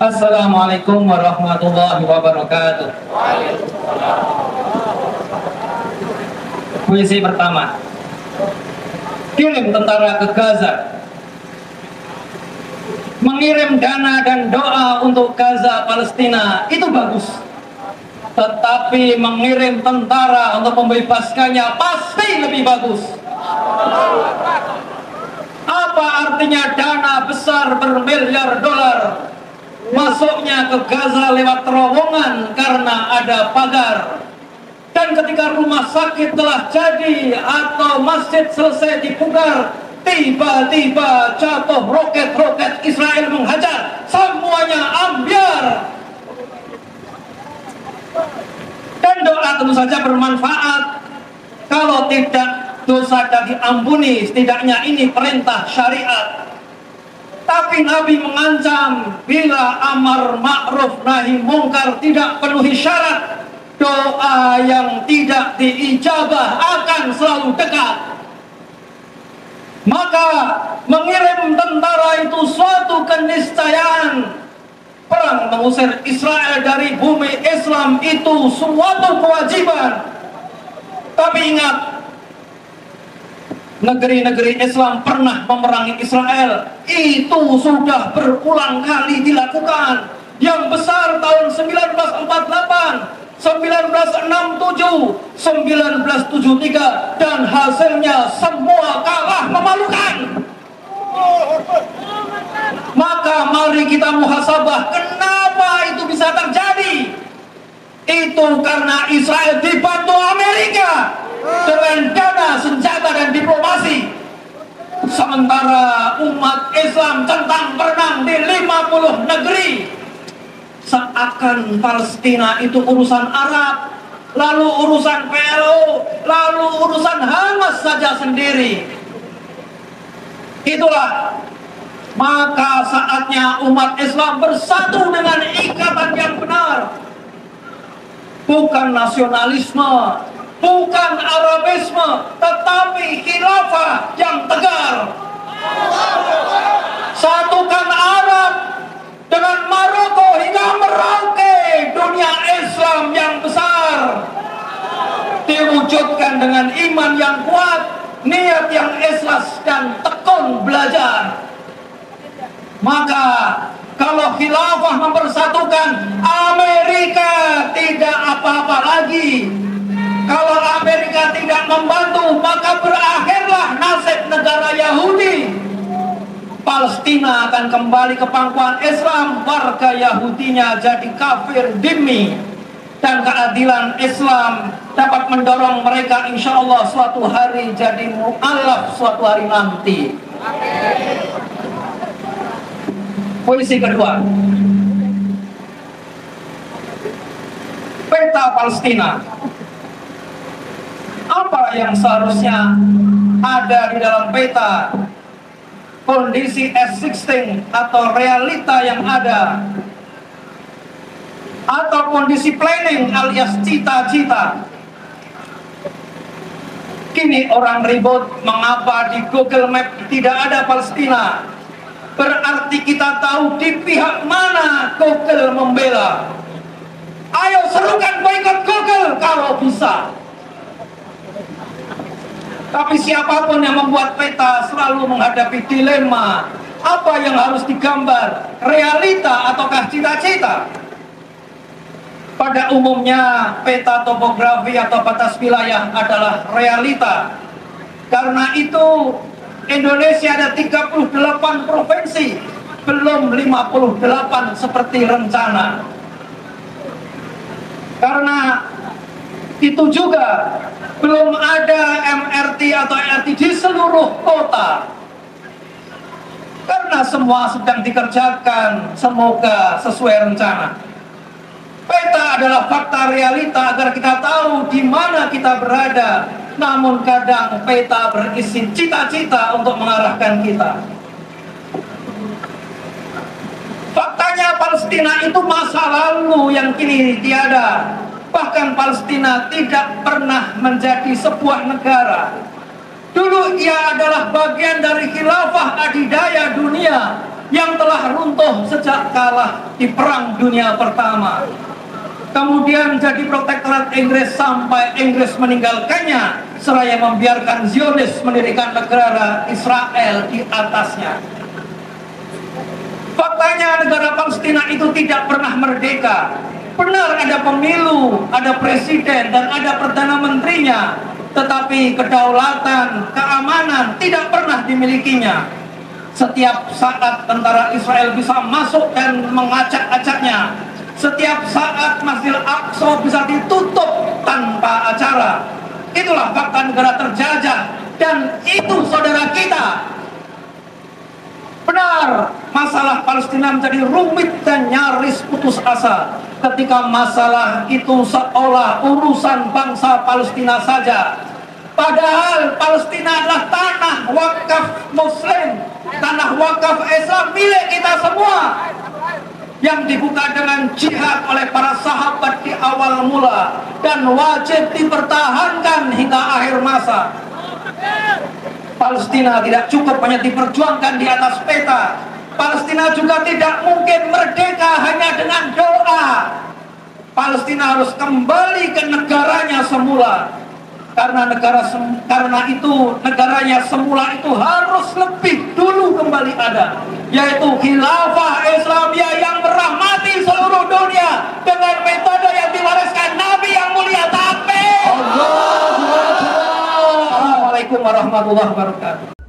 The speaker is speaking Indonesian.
Assalamualaikum warahmatullahi wabarakatuh. Puisi pertama. Kirim tentara ke Gaza. Mengirim dana dan doa untuk Gaza Palestina itu bagus. Tetapi mengirim tentara untuk membebaskannya pasti lebih bagus. Apa artinya dana besar bermiliar dolar masuknya ke Gaza lewat terowongan karena ada pagar, dan ketika rumah sakit telah jadi atau masjid selesai dipugar, tiba-tiba jatuh roket-roket Israel menghajar, semuanya ambyar. Dan doa tentu saja bermanfaat. Kalau tidak, dosa tidak diampuni. Setidaknya ini perintah syariat. Tapi Nabi mengancam, bila amar ma'ruf nahi mungkar tidak penuhi syarat, doa yang tidak diijabah akan selalu dekat. Maka mengirim tentara itu suatu keniscayaan. Perang mengusir Israel dari bumi Islam itu suatu kewajiban. Tapi ingat, negeri-negeri Islam pernah memerangi Israel. Itu sudah berulang kali dilakukan. Yang besar tahun 1948, 1967, 1973, dan hasilnya semua kalah memalukan. Maka mari kita muhasabah, kenapa itu bisa terjadi? Itu karena Israel dibantu Amerika dengan dana, senjata, dan diplomasi. Sementara umat Islam centang berenang di 50 negeri. Seakan Palestina itu urusan Arab, lalu urusan PLO, lalu urusan Hamas saja sendiri. Itulah maka saatnya umat Islam bersatu dengan ikatan yang benar. Bukan nasionalisme, bukan Arabisme, tetapi khilafah yang tegar. Satukan Arab dengan Maroko hingga Merauke dunia Islam yang besar. Diwujudkan dengan iman yang kuat, niat yang ikhlas, dan tekun belajar. Maka kalau khilafah mempersatukan, Amerika tidak apa-apa lagi. Kalau Amerika tidak membantu, maka berakhirlah nasib negara Yahudi. Palestina akan kembali ke pangkuan Islam, warga Yahudinya jadi kafir dhimmi, dan keadilan Islam dapat mendorong mereka insya Allah suatu hari jadi mu'alaf suatu hari nanti. Puisi kedua. Peta Palestina. Apa yang seharusnya ada di dalam peta? Kondisi existing atau realita yang ada, atau kondisi planning alias cita-cita. Kini orang ribut mengapa di Google Map tidak ada Palestina. Berarti kita tahu di pihak mana Google membela. Ayo serukan boikot Google kalau bisa. Tapi siapapun yang membuat peta selalu menghadapi dilema. Apa yang harus digambar? Realita ataukah cita-cita? Pada umumnya peta topografi atau batas wilayah adalah realita. Karena itu Indonesia ada 38 provinsi, belum 58 seperti rencana. Karena itu juga belum ada MRT atau LRT di seluruh kota. Karena semua sedang dikerjakan, semoga sesuai rencana. Peta adalah fakta realita agar kita tahu di mana kita berada. Namun kadang peta berisi cita-cita untuk mengarahkan kita. Faktanya Palestina itu masa lalu yang kini tiada. Bahkan Palestina tidak pernah menjadi sebuah negara. Dulu ia adalah bagian dari khilafah adidaya dunia. yang telah runtuh sejak kalah di Perang Dunia Pertama. Kemudian jadi protektorat Inggris sampai Inggris meninggalkannya, seraya membiarkan Zionis mendirikan negara Israel di atasnya. Faktanya negara Palestina itu tidak pernah merdeka. Benar ada pemilu, ada presiden, dan ada perdana menterinya, tetapi kedaulatan, keamanan tidak pernah dimilikinya. Setiap saat tentara Israel bisa masuk dan mengacak-acaknya. Setiap saat Masjid Al-Aqsa bisa ditutup tanpa acara. Itulah fakta negara terjajah, dan itu saudara kita. Benar, masalah Palestina menjadi rumit dan nyaris putus asa ketika masalah itu seolah urusan bangsa Palestina saja. Padahal Palestina adalah tanah wakaf Muslim, tanah wakaf Islam milik kita semua, yang dibuka dengan jihad oleh para sahabat di awal mula dan wajib dipertahankan hingga akhir masa. Palestina tidak cukup hanya diperjuangkan di atas peta. Palestina juga tidak mungkin merdeka hanya dengan doa. Palestina harus kembali ke negaranya semula. Karena itu negaranya semula itu harus lebih dulu kembali ada, yaitu khilafah Islamiyah yang merahmati seluruh dunia dengan metode yang diwariskan Nabi yang mulia. Takbir. Assalamualaikum warahmatullahi wabarakatuh.